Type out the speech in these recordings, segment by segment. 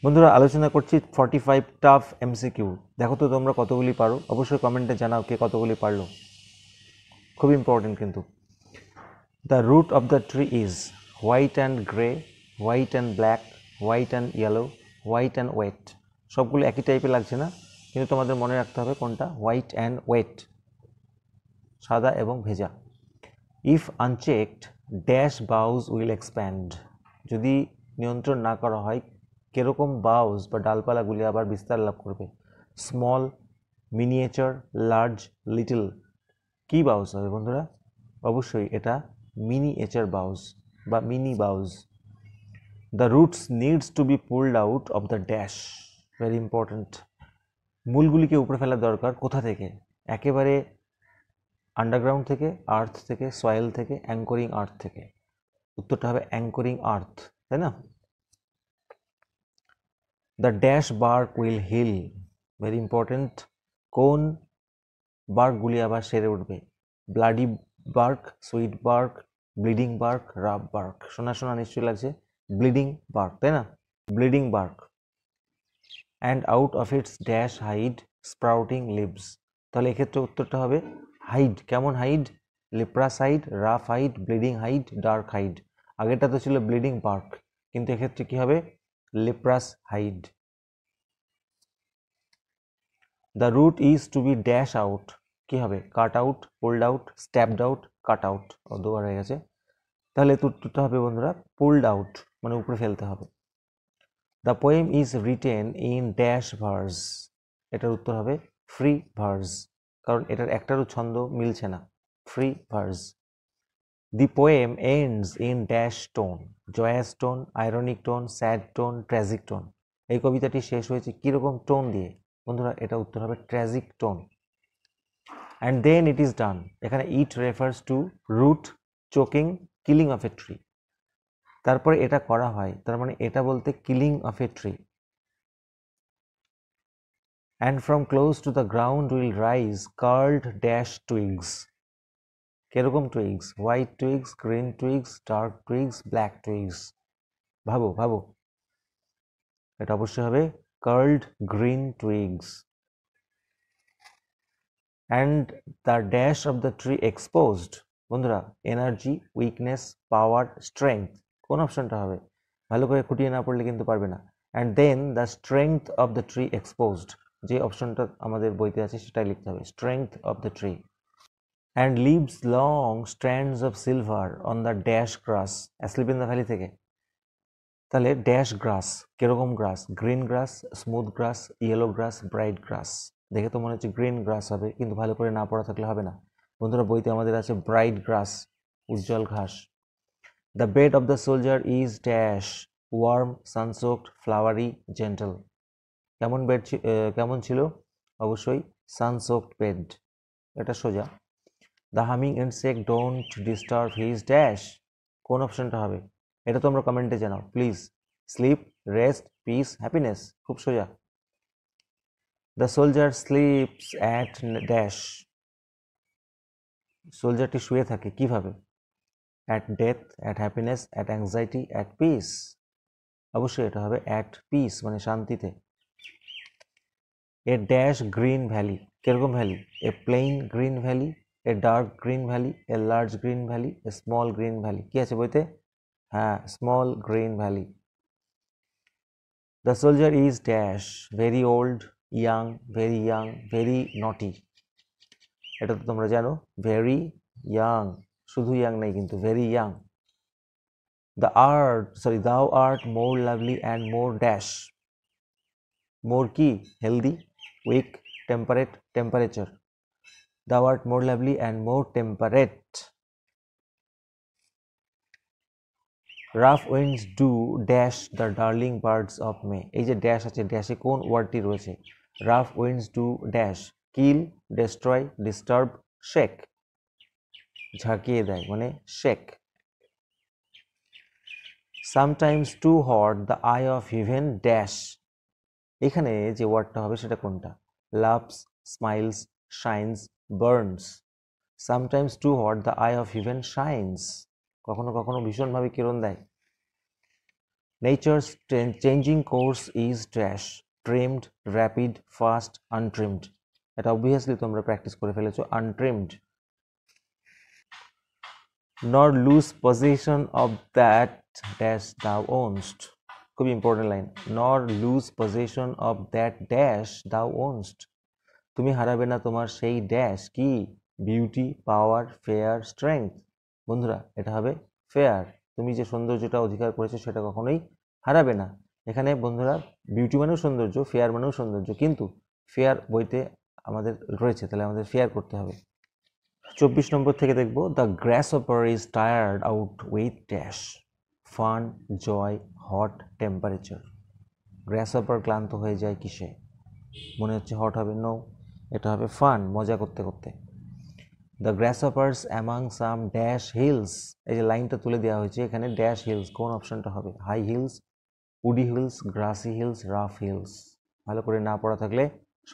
বন্ধুরা আলোচনা করছি 45 টাফ এমসিকিউ। দেখো তো তোমরা কতগুলি পারো, অবশ্যই কমেন্টে জানাও কে কতগুলি পারলো। খুব ইম্পর্টেন্ট কিন্তু। The root of the tree is white and grey, white and black, white and yellow, white and wet. সবগুলো একই টাইপের লাগছে না, কিন্তু তোমাদের মনে রাখতে হবে কোনটা হোয়াইট অ্যান্ড ওয়েট, সাদা এবং ভেজা। If unchecked dash boughs will expand, যদি নিয়ন্ত্রণ না করা হয় কিরকম বাউজ বা ডালপালাগুলি আবার বিস্তার লাভ করবে। Small, miniature, large, little. কি বাউজ হবে বন্ধুরা? অবশ্যই এটা মিনিয়েচার বাউজ বা mini boughs. The roots needs to be pulled out of the dash, very important. মূলগুলিকে উপরে ফেলা দরকার কোথা থেকে? একেবারে আন্ডারগ্রাউন্ড থেকে, আর্থ থেকে, সয়েল থেকে, অ্যাঙ্করিং আর্থ থেকে। উত্তরটা হবে অ্যাঙ্করিং আর্থ, তাই না? The dash bark will heal, very important. কোন বার্কগুলি আবার সেরে উঠবে? Bloody bark, sweet bark, bleeding bark, rough bark. শোনা শোনা নিশ্চয়ই লাগছে, ব্লিডিং বার্ক, তাই না? Bleeding bark. And out of its dash hide sprouting leaves, তাহলে এক্ষেত্রে উত্তরটা হবে হাইড। কেমন hide? Leprous hide, rough hide, bleeding hide, dark hide. আগেরটা তো ছিল ব্লিডিং বার্ক, কিন্তু এক্ষেত্রে কি হবে? Leprous hide. The root is to be dash out, কি হবে? Cut out, pulled out, stamped out, cut out. দুবার হয়ে গেছে, তাহলে উত্তরটা হবে বন্ধুরা পুলড আউট, মানে উপরে ফেলতে হবে। The poem is written in dash verse, এটার উত্তর হবে ফ্রি ভার্স, কারণ এটার একটারও ছন্দ মিলছে না। Free verse. The poem ends in dash tone, জয়াস tone, ironic tone, sad tone, tragic tone. এই কবিতাটি শেষ হয়েছে কিরকম টোন দিয়ে? বন্ধুরা এটা উত্তর হবে tragic tone. And then it is done, এখানে it refers to root choking killing of a tree. তারপরে এটা করা হয়, তার মানে এটা বলতে killing of a tree. And from close to the ground will rise curled dash twigs. কিরকম twigs? White twigs, green twigs, dark twigs, black twigs. ভাবো ভাবো, এটা অবশ্যই হবে curled green twigs. And the dash of the tree exposed, বন্ধুরা energy, weakness, পাওয়ার, strength. কোন অপশনটা হবে? ভালো করে খুঁটিয়ে না পড়লে কিন্তু পারবে না। And then the strength of the tree exposed, যে অপশনটা আমাদের বইতে আছে সেটাই লিখতে হবে, strength of the tree. And leaves long strands of silver on the dash grass, asleep in the valley থেকে। তাহলে ড্যাশ গ্রাস, কিরকম গ্রাস? গ্রিন গ্রাস, স্মুথ গ্রাস, ইয়েলো গ্রাস, ব্রাইট গ্রাস। দেখে তো মনে হচ্ছে গ্রিন গ্রাস হবে, কিন্তু ভালো করে না পড়া থাকলে হবে না। বন্ধুরা বইতে আমাদের আছে ব্রাইট গ্রাস, উজ্জ্বল ঘাস। The bed of the soldier is dash warm, sunsoaked, flowery, gentle. কেমন বেড, কেমন ছিল? অবশ্যই সানসোকড বেড, এটা সোজা। The humming insect don't disturb his dash, কোন অপশনটা হবে? এটা তোমরা কমেন্টে জানাও please. Sleep, rest, peace, happiness. খুব সোজা। The soldier sleeps at dash, সোলজারটি শুয়ে থাকে কিভাবে? At death, at happiness, at anxiety, at peace. অবশ্যই এটা হবে অ্যাট পিস, মানে শান্তিতে। এ ড্যাশ গ্রিন ভ্যালি, কিরকম valley? A plain green valley, a dark green valley, a large green valley, a small green valley. কি আছে বইতে? হ্যাঁ, small green valley. The soldier is dash very old, young, very young, very নটি। এটা তো তোমরা জানো, ভেরি ইয়াং, শুধু ইয়াং নেই কিন্তু, very young. Thou art more lovely and more dash, more কি? Healthy, weak, temperate, temperature. Thou art more lovely and more temperate. Rough winds do dash the darling birds of May. এই যে dash আছে, ড্যাশে কোন ওয়ার্ডটি রয়েছে? Rough winds do dash kill, destroy, disturb, shake. ঝাঁকিয়ে দেয় মানে shake. Sometimes too hot the eye of heaven dash. এখানে যে ওয়ার্ডটা হবে সেটা কোনটা? Loves, smiles, shines, burns. Sometimes too hot the eye of heaven shines. কখনো কখনো ভীষণভাবে কিরণ দেয়। Nature's changing course is dash, trimmed, rapid, fast, untrimmed. এটা obviously তোমরা প্র্যাকটিস করে ফেলেছো, untrimmed. Nor lose possession of that dash thou ownst. খুবই important line, nor lose possession of that dash thou ownst. তুমি হারাবে না তোমার সেই ড্যাশ, কি? বিউটি, পাওয়ার, ফেয়ার, স্ট্রেংথ। বন্ধুরা এটা হবে ফেয়ার। তুমি যে সৌন্দর্যটা অধিকার করেছো সেটা কখনোই হারাবে না। এখানে বন্ধুরা বিউটি মানেও সৌন্দর্য, ফেয়ার মানেও সৌন্দর্য, কিন্তু ফেয়ার বইতে আমাদের রয়েছে, তাহলে আমাদের ফেয়ার করতে হবে। 24 নম্বর থেকে দেখব, the grasshopper is tired out with dash, fun, joy, hot temperature. Grasshopper ক্লান্ত হয়ে যায় কিসে? মনে হচ্ছে হট হবে, নো, এটা হবে ফান, মজা করতে করতে। The grasshoppers among some dash hills, এই যে লাইনটা তুলে দেওয়া হয়েছে এখানে, ড্যাশ হিলস, কোন অপশনটা হবে? High hills, woody hills, grassy hills, rough hills. ভালো করে না পড়া থাকলে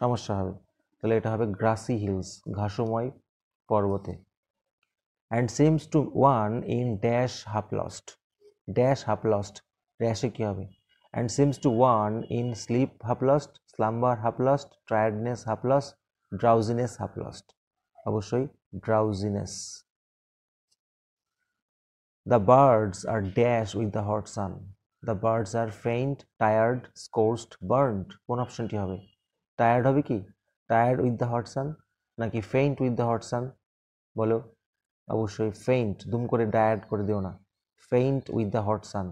সমস্যা হবে, তাহলে এটা হবে গ্রাসি হিলস, ঘাসময় পর্বতে। And seems to one in dash half lost, dash half lost, ড্যাশে কী হবে? And seems to one in sleep half lost, slumber half lost, tiredness half lost, drowsiness half lost. অবশ্যই drowsiness. The birds are dash with the hot sun, the birds are faint, tired, scorched, burned. কোন অপশনটি হবে? Tired হবে কি? Tired with the hot sun নাকি faint with the hot sun? বলো। অবশ্যই faint, দুম করে টায়ার্ড করে দিও না, faint with the hot sun.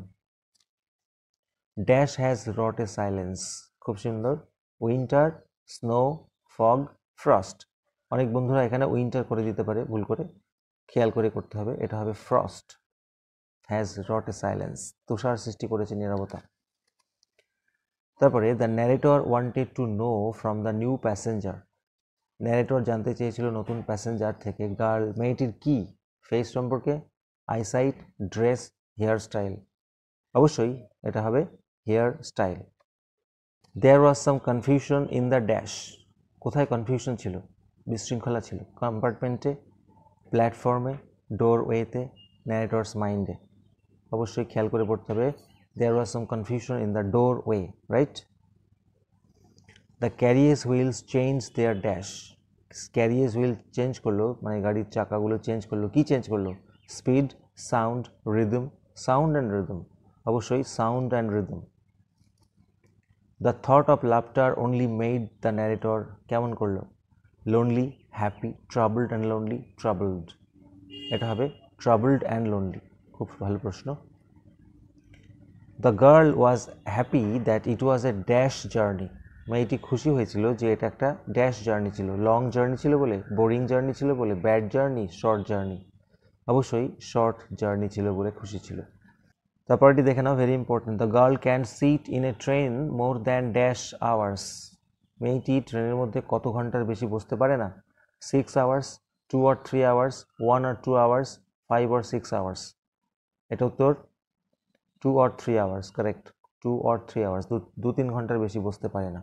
Dash has wrought a silence, খুব সুন্দর। Winter, snow, fog, frost. অনেক বন্ধুরা এখানে উইন্টার করে দিতে পারে ভুল করে, খেয়াল করে করতে হবে, এটা হবে frost. Has wrought a silence, তুষার সৃষ্টি করেছে, নীরবতা। তারপরে the narrator wanted to know from the new passenger, narrator জানতে চেয়েছিল নতুন প্যাসেঞ্জার থেকে গার্ল, মেয়েটির কি? ফেস সম্পর্কে, আইসাইট, ড্রেস, হেয়ার স্টাইল। অবশ্যই এটা হবে hair style. There was some confusion in the dash, কোথায় কনফিউশন ছিল? বিশৃঙ্খলা ছিল। কম্পার্টমেন্টে, প্ল্যাটফর্মে, ডোরওয়েতে, ন্যারেটরস মাইন্ডে। অবশ্যই খেয়াল করে পড়তে হবে, there was some confusion in the doorway, right? The carriage wheels change their dash, carriage wheel change করলো মানে গাড়ির চাকাগুলো চেঞ্জ করলো, কি চেঞ্জ করলো? Speed, sound, rhythm, sound and rhythm. অবশ্যই sound and rhythm. The thought of laughter only made the narrator, কেমন করলো? Lonely, happy, troubled and lonely, troubled. এটা হবে ট্রাবলড অ্যান্ড লোনলি। খুব ভালো প্রশ্ন। The girl was happy that it was a dash journey, মেয়েটি খুশি হয়েছিল যে এটা একটা ড্যাশ জার্নি ছিল, লং জার্নি ছিল বলে, বোরিং জার্নি ছিল বলে, ব্যাড জার্নি, শর্ট জার্নি। অবশ্যই শর্ট জার্নি ছিল বলে খুশি ছিল। তারপরটি দেখে নাও, very important. The girl can sit in a train more than dash hours, মেয়েটি ট্রেনের মধ্যে কত ঘন্টার বেশি বসতে পারে না? 6 hours, 2 or 3 hours, 1 or 2 hours, 5 or 6 hours. এটা উত্তর 2 or 3 hours, correct. 2 or 3 hours, 2-3 ঘন্টার বেশি বসতে পারে না।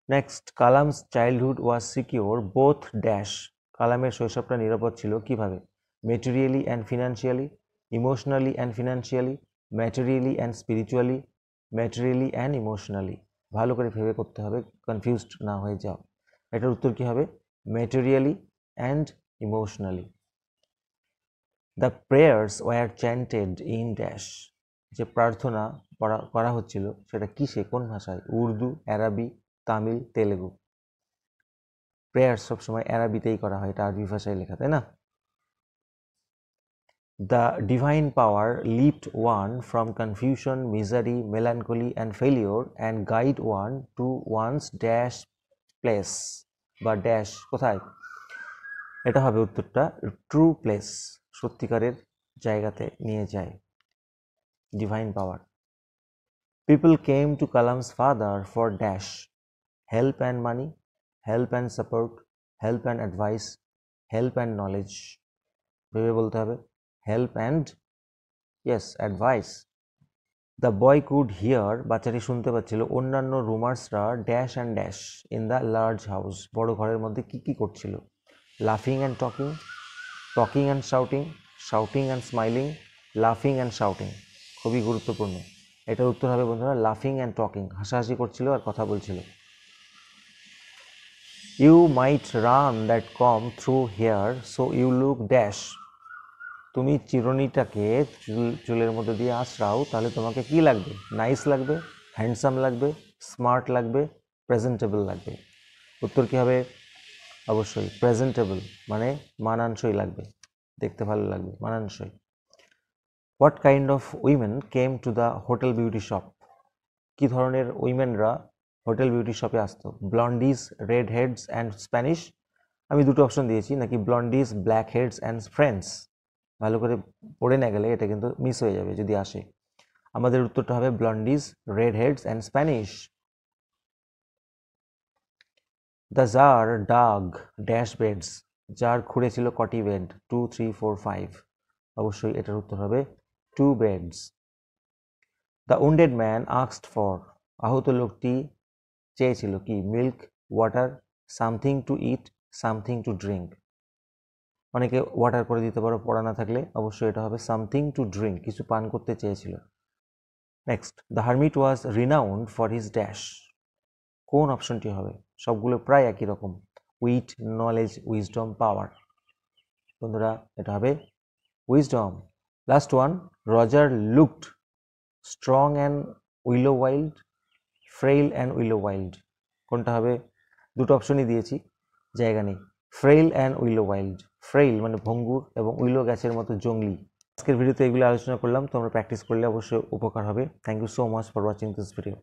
নেক্সট, কালামস চাইল্ডহুড ওয়াজ সিকিউর বোথ ড্যাশ, কালামের শৈশবটা নিরাপদ ছিল কিভাবে? Materially and financially, emotionally and financially, materially and spiritually, materially and emotionally. ভালো করে ভেবে করতে হবে, কনফিউজড না হয়ে যাও। এটার উত্তর কি হবে? Materially and emotionally. The prayers were chanted in dash, যে প্রার্থনা করা হচ্ছিল সেটা কিসে, কোন ভাষায়? উর্দু, আরবি, তামিল, তেলেগু। প্রেয়ার্স সবসময় আরবিতেই করা হয়, এটা আরবি ভাষায় লেখা, তাই না? The divine power lift one from confusion, misery, melancholy and failure and guide one to one's dash place, বা ড্যাশ কোথায়? এটা হবে উত্তরটা ট্রু প্লেস, সত্যিকারের জায়গাতে নিয়ে যায় divine power. People came to Kalam's father for dash, help and money, help and support, help and advice, help and knowledge. ভেবে বলতে হবে, help and, yes, advice. The boy could hear, বাচ্চাটি শুনতে পাচ্ছিল, অন্যান্য রুমার্সরা dash and dash in the large house, বড় ঘরের মধ্যে কি কি করছিল? লাফিং and talking, talking and shouting, shouting and smiling, লাফিং অ্যান্ড শাউটিং। খুবই গুরুত্বপূর্ণ। এটার উত্তর হবে বন্ধুরা লাফিং অ্যান্ড টকিং, হাসাহাসি করছিল আর কথা বলছিল। You might run that comb through hair so you look dash, তুমি চিরুনিটাকে চুলের মধ্যে দিয়ে আঁচড়াও, তাহলে তোমাকে কি লাগবে? নাইস লাগবে, হ্যান্ডসাম লাগবে, স্মার্ট লাগবে, প্রেজেন্টেবল লাগবে। উত্তর কি হবে? অবশ্যই প্রেজেন্টেবল, মানে মানানসই লাগবে, দেখতে ভালো লাগবে, মানানসই। What kind of women came to the hotel beauty shop, কি ধরনের উইমেনরা হোটেল বিউটি শপে আসতো? ব্লন্ডিজ, রেড হেডস অ্যান্ড স্প্যানিশ, আমি দুটো অপশন দিয়েছি, নাকি ব্লন্ডিজ, ব্ল্যাক হেডস অ্যান্ড ফ্রেন্ডস। ভালো করে পড়ে না গেলে এটা কিন্তু মিস হয়ে যাবে যদি আসে। আমাদের উত্তরটা হবে blondes, red heads and Spanish. The czar dug dash beds, czar খুঁড়েছিল কটি বেড? 2, 3, 4, 5, অবশ্যই এটার উত্তর হবে 2 beds. The wounded man asked for, আহত লোকটি চেয়েছিল কি? Milk, water, something to it, something to drink. অনেকে ওয়াটার করে দিতে পারো পড়া না থাকলে, অবশ্যই এটা হবে সামথিং টু ড্রিঙ্ক, কিছু পান করতে চেয়েছিল। Next, the hermit was renowned for his dash, কোন অপশনটি হবে? সবগুলো প্রায় একই রকম, উইট, নলেজ, উইজডম, পাওয়ার। বন্ধুরা এটা হবে wisdom. Last one, Roger looked strong and willow wild, frail and willow wild, কোনটা হবে? দুটো অপশনই দিয়েছি, জায়গা নেই। ফ্রেইল অ্যান্ড উইলো ওয়াইল্ড, ফ্রেইল মানে ভঙ্গুর এবং উইলো গাছের মতো জঙ্গলি। আজকের ভিডিওতে এগুলো আলোচনা করলাম, তোমরা প্র্যাকটিস করলে অবশ্যই উপকার হবে। Thank you so much for watching this video.